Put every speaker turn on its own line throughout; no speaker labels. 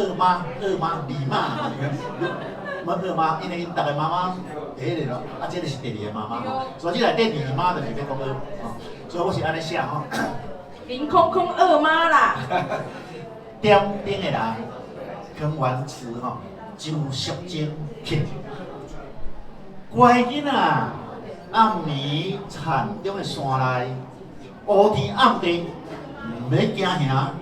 二妈、李妈，我二妈，因为大家妈妈第一个咯，这个是第二个妈妈吼，所以这内底二妈就是要讲二，所以我是安尼写吼。
凌空空二妈啦。
点顶的人，康源祠吼，就熟精去。乖囡仔，暗暝田中的山内，乌天暗地，唔要惊吓。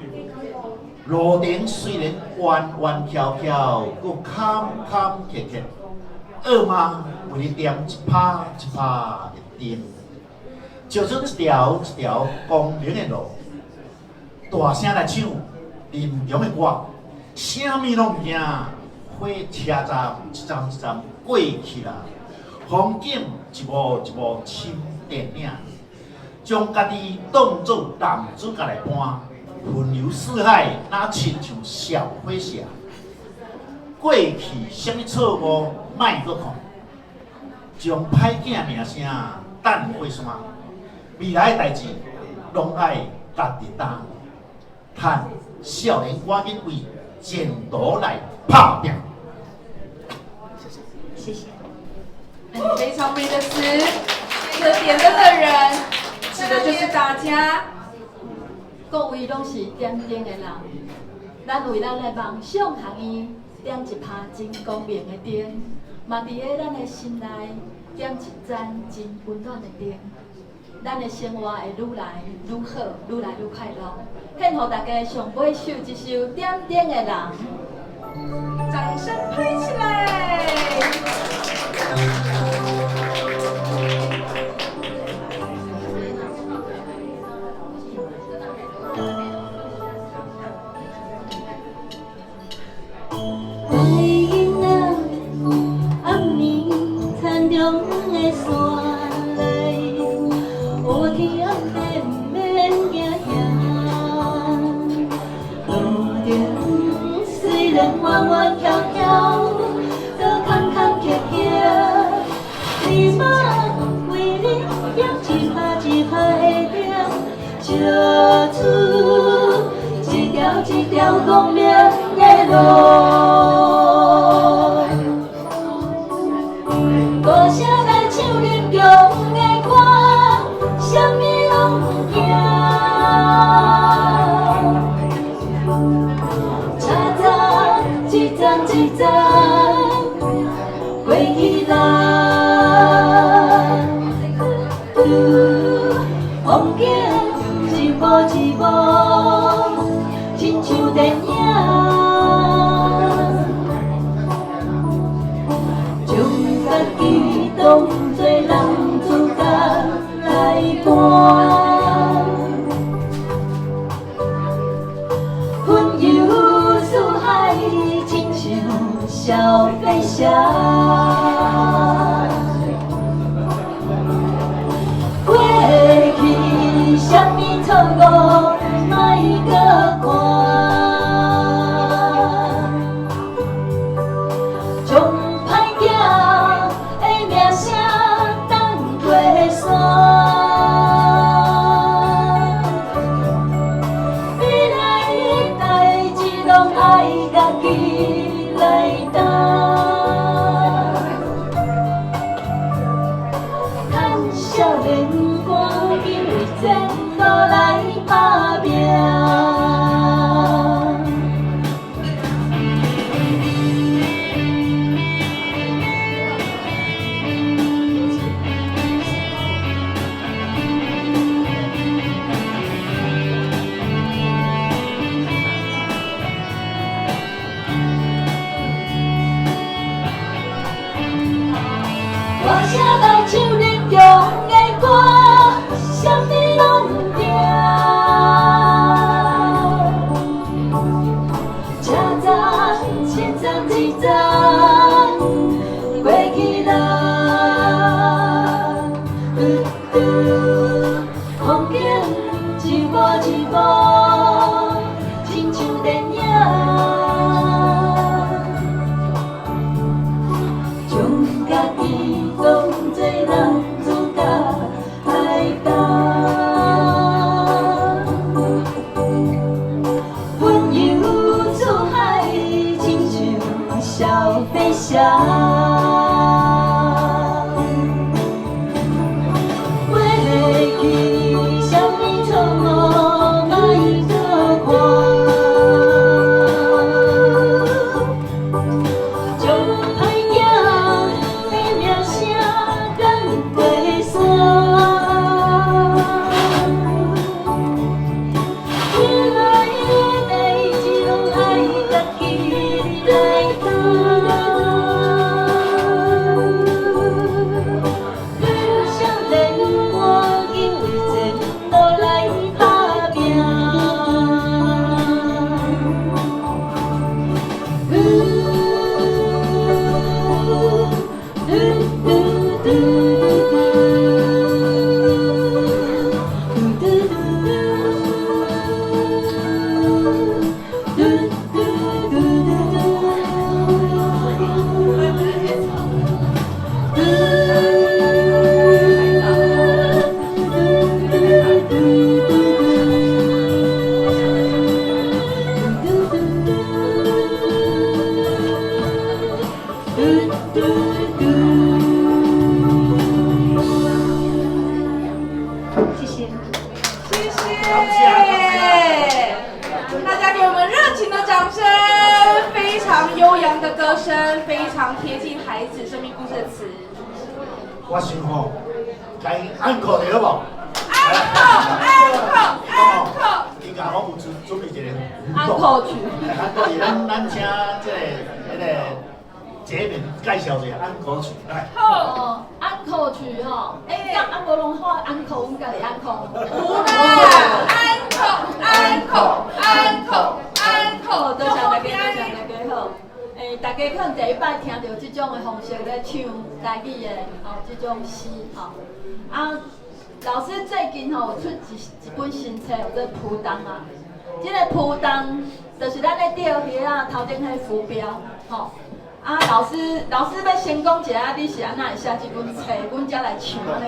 路灯虽然弯弯翘翘，佮坎坎坷坷，二妈为你点一拍一拍的灯，就算一条一条光明的路，大声来唱林中的歌，啥物拢唔惊，火车站一站一站过去啦，风景一幕一幕深电影，将家己当作男主角来扮。云游四海，哪亲像小火车。过去什么错误，莫搁看。将歹囝名声等过山，未来的代志，拢爱家己担。趁少年赶紧为前途来打拼。
谢谢。非常美的词，这个点灯的人，指的就是大家。
各位拢是点灯的人，咱为咱的梦想行院点一拍真光明的灯，嘛伫咧咱的心内点一盏真温暖的灯，咱的生活会愈来愈好，愈来愈快乐。献予大家上尾首一首点灯的人，
掌声拍起来！
弯弯翘翘，搁坎坎坷坷，你妈为你点一拍一拍的灯，照出一条一条光明的路。歌声来唱林中的歌，啥物拢不惊。一站过去啦，风景一幕一幕，亲像电影，将家己当作男主角来扮。小飞侠，过去什么错误，莫搁看，将歹囝的名声等过山，未来的代志拢爱家己来担，趁少年赶紧为前途来打拼。歌声来唱林中的歌，啥物拢不惊。车站一站一站过去啦，风景一幕一幕，亲像电影。将家己当作男主角来担，云游四海，想。
悠扬的歌声，非常贴近孩子生命故事的词。
我想吼，该安可的好不？
安可。
伊甲我有准备一个
安可曲。
安可曲，咱请这个节目介绍一下安可曲来。
好，安可曲吼，甲安无拢好安可，阮家己安可。
有啦，安可，
多谢大家，好。大家可能第一摆听到这种的方式咧唱台语的这种诗吼。老师最近有出一本新册，叫做《浦东》啊。这个浦东就是咱咧钓鱼啊，头前迄浮标吼。老师要先讲一下，你是安怎会写这本册，阮才来唱安尼。